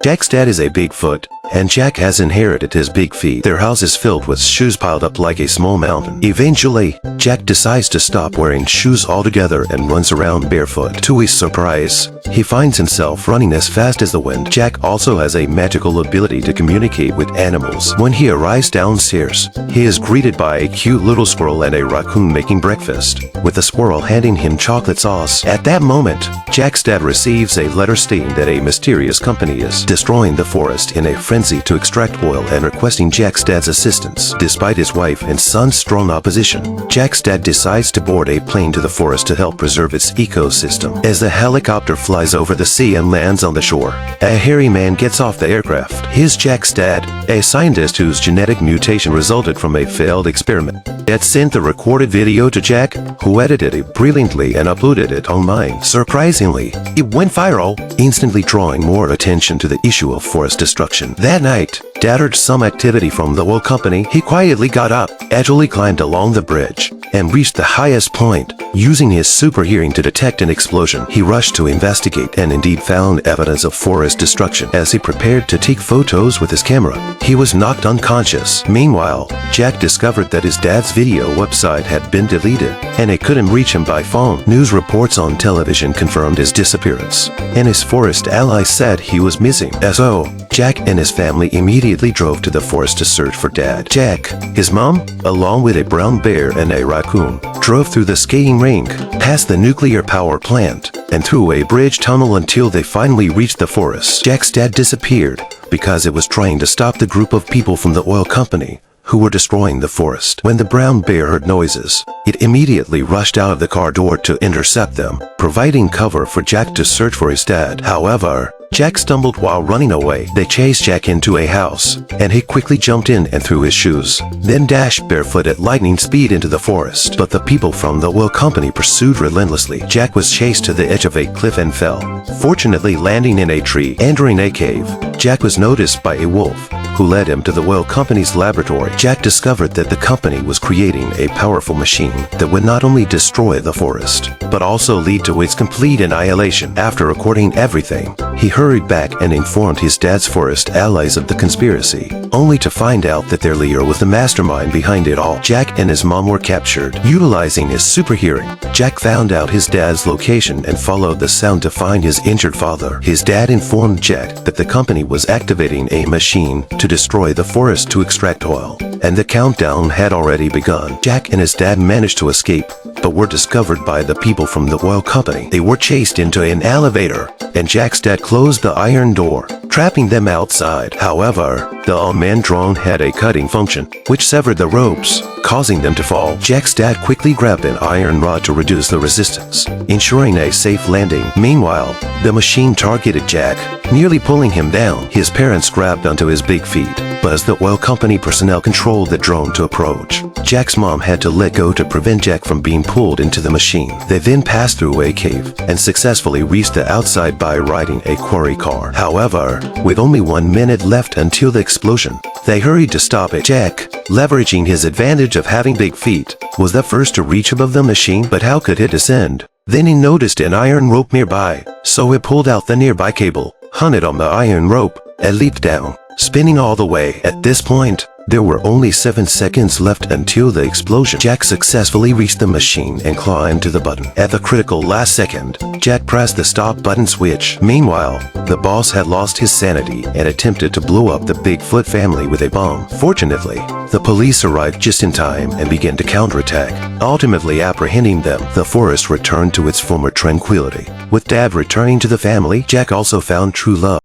Jack's dad is a Bigfoot, and Jack has inherited his big feet. Their house is filled with shoes piled up like a small mountain. Eventually, Jack decides to stop wearing shoes altogether and runs around barefoot. To his surprise, he finds himself running as fast as the wind. Jack also has a magical ability to communicate with animals. When he arrives downstairs, he is greeted by a cute little squirrel and a raccoon making breakfast, with the squirrel handing him chocolate sauce. At that moment, Jack's dad receives a letter stating that a mysterious company is destroying the forest in a frenzy to extract oil and requesting Jack's dad's assistance. Despite his wife and son's strong opposition, Jack's dad decides to board a plane to the forest to help preserve its ecosystem. As the helicopter flies over the sea and lands on the shore, a hairy man gets off the aircraft. He's Jack's dad, a scientist whose genetic mutation resulted from a failed experiment. Dad sent the recorded video to Jack, who edited it brilliantly and uploaded it online. Surprisingly, it went viral, instantly drawing more attention to the issue of forest destruction. That night, Dad heard some activity from the oil company. He quietly got up, agilely climbed along the bridge, and reached the highest point. Using his super hearing to detect an explosion, he rushed to investigate and indeed found evidence of forest destruction. As he prepared to take photos with his camera, he was knocked unconscious. Meanwhile, Jack discovered that his dad's video website had been deleted, and it couldn't reach him by phone. News reports on television confirmed his disappearance, and his forest allies said he was missing. So, Jack and his family immediately drove to the forest to search for Dad. Jack, his mom, along with a brown bear and a raccoon, drove through the skating rink, past the nuclear power plant, and through a bridge tunnel until they finally reached the forest. Jack's dad disappeared because it was trying to stop the group of people from the oil company who were destroying the forest. When the brown bear heard noises, it immediately rushed out of the car door to intercept them, providing cover for Jack to search for his dad. However, Jack stumbled while running away. They chased Jack into a house, and he quickly jumped in and threw his shoes, then dashed barefoot at lightning speed into the forest. But the people from the oil company pursued relentlessly. Jack was chased to the edge of a cliff and fell, fortunately landing in a tree. Entering a cave, Jack was noticed by a wolf, who led him to the oil company's laboratory. Jack discovered that the company was creating a powerful machine that would not only destroy the forest, but also lead to its complete annihilation. After recording everything, he hurried back and informed his dad's forest allies of the conspiracy, only to find out that their leader was the mastermind behind it all. Jack and his mom were captured. Utilizing his super hearing, Jack found out his dad's location and followed the sound to find his injured father. His dad informed Jack that the company was activating a machine to destroy the forest to extract oil, and the countdown had already begun. Jack and his dad managed to escape, but were discovered by the people from the oil company. They were chased into an elevator, and Jack's dad closed the iron door, trapping them outside. However, the unmanned drone had a cutting function, which severed the ropes, causing them to fall. Jack's dad quickly grabbed an iron rod to reduce the resistance, ensuring a safe landing. Meanwhile, the machine targeted Jack, nearly pulling him down. His parents grabbed onto his big feet, but as the oil company personnel controlled the drone to approach, Jack's mom had to let go to prevent Jack from being pulled into the machine. They then passed through a cave and successfully reached the outside by riding a quarry car. However, with only 1 minute left until the explosion, they hurried to stop it. Jack, leveraging his advantage of having big feet, was the first to reach above the machine, but how could he descend? Then he noticed an iron rope nearby, so he pulled out the nearby cable, hung it on the iron rope, and leaped down, spinning all the way. At this point, there were only 7 seconds left until the explosion. Jack successfully reached the machine and climbed to the button. At the critical last second, Jack pressed the stop button switch. Meanwhile, the boss had lost his sanity and attempted to blow up the Bigfoot family with a bomb. Fortunately, the police arrived just in time and began to counterattack, ultimately apprehending them. The forest returned to its former tranquility. With Dad returning to the family, Jack also found true love.